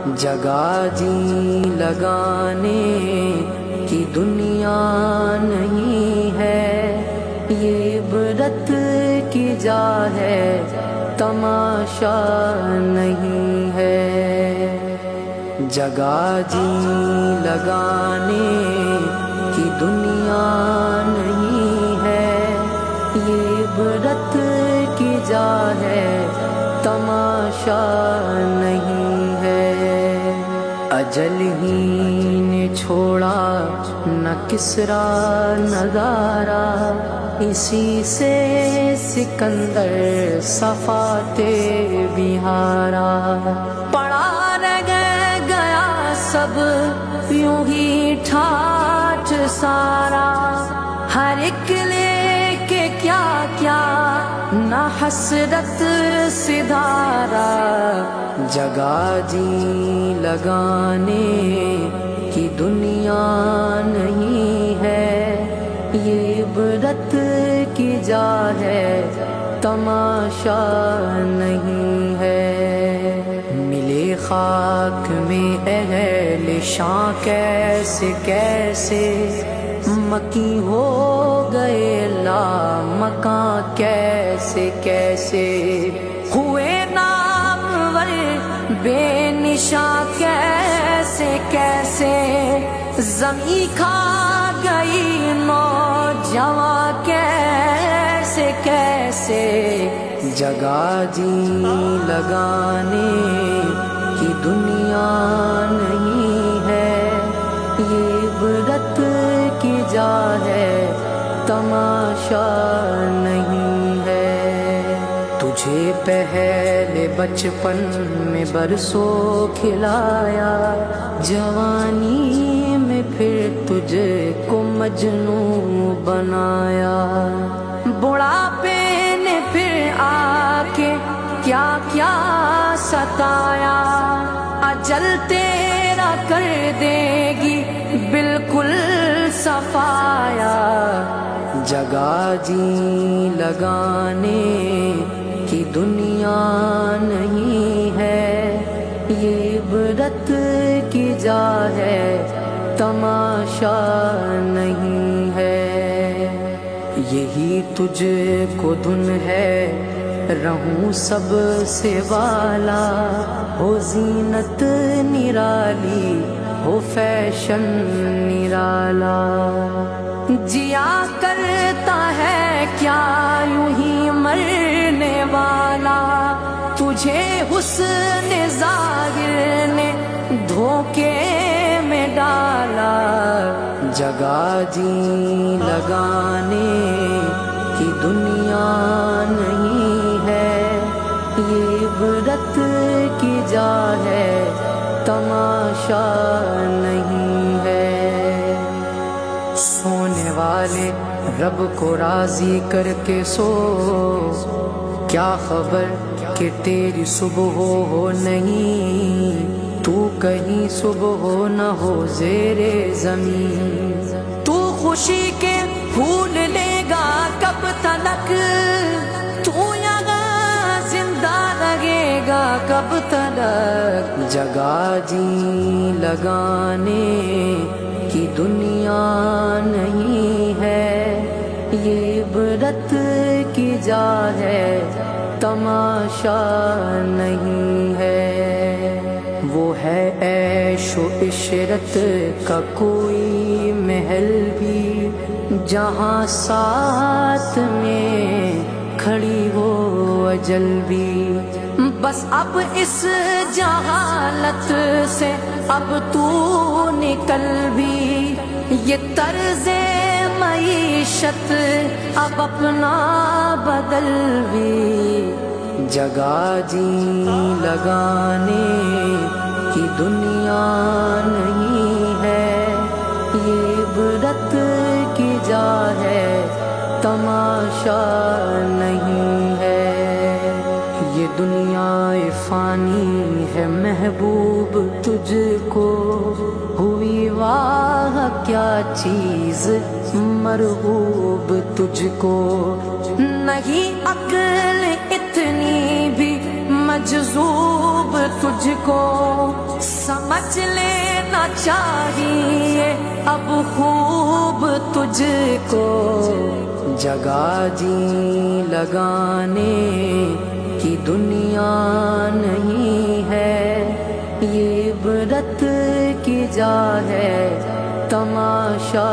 جگہ جی لگانے کی دنیا نہیں ہے، یہ عبرت کی جا ہے، تماشا نہیں ہے۔ جگہ جی لگانے کی دنیا نہیں ہے، یہ عبرت کی جا ہے، تماشا نہیں ہے۔ اجل ہی نے چھوڑا نہ کسرا نہ دارا، اسی سے سکندر صفاتے بہارا۔ پڑا رہ گیا سب یوں ہی ٹھاٹھ سارا، ہر ایک لے کے کیا کیا نہ حسرت سدھارا۔ جگہ جی لگانے کی دنیا نہیں ہے، یہ عبرت کی جا ہے، تماشا نہیں ہے۔ ملے خاک میں اہل شاں کیسے کیسے، مکی ہو گئے لا مکاں کیسے کیسے، ہوئے نامور بے نشاں کیسے کیسے، زمین کھا گئی نوجواں کیسے کیسے۔ جگہ جی لگانے کی دنیا نہیں ہے، یہ عبرت کی جا ہے، تماشا نہیں ہے۔ تجھے پہلے بچپن میں برسوں کھلایا، جوانی میں پھر تجھے کو مجنوں بنایا، بڑھاپے نے پھر آ کے کیا کیا ستایا، اجل تیرا کر دے گی بالکل صفایا۔ جگہ جی لگانے کی دنیا نہیں ہے، یہ عبرت کی جا ہے، تماشا نہیں ہے۔ یہی تجھ کو دھن ہے رہوں سب سے والا، ہو زینت نرالی ہو فیشن نرالا، جیا کرتا ہے کیا یوں ہی مرنے والا، تجھے حسن ظاہر نے دھوکے میں ڈالا۔ جگہ جی لگانے کی دنیا نہیں ہے، یہ عبرت کی جا ہے، تماشا نہیں ہے۔ سونے والے رب کو راضی کر کے سو، کیا خبر کہ تیری صبح ہو نہیں، تو کہیں صبح ہو نہ ہو زیر زمین۔ تو خوشی کے پھول لے گا کب تلک، تو یہاں زندہ رہے گا کب تلک۔ جگہ جی لگانے کی دنیا نہیں ہے، یہ عبرت کی جا ہے، تماشا نہیں ہے۔ وہ ہے عیش و عشرت کا کوئی محل بھی، جہاں ساتھ میں کھڑی ہو اجل بھی، بس اب اس جہالت سے اب تو نکل بھی، یہ طرز معیشت اب اپنا بدل بھی۔ جگہ جی لگانے کی دنیا نہیں ہے، یہ عبرت کی جا ہے، تماشا نہیں ہے۔ یہ دنیا فانی ہے محبوب تجھ کو، ہوئی واہ کیا چیز مرغوب تجھ کو، نہیں عقل اتنی بھی مجذوب تجھ کو، سمجھ لینا چاہیے اب خوب تجھ کو، جگہ جی لگانے کی دنیا نہیں ہے، یہ عبرت کی جا ہے تماشا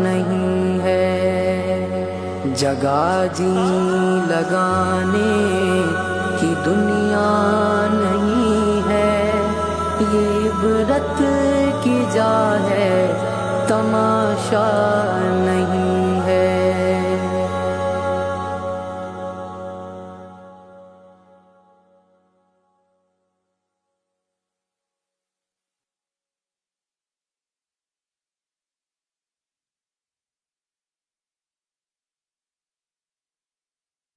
نہیں ہے، جگہ جی لگانے کی دنیا نہیں ہے، یہ عبرت کی جا ہے تماشا نہیں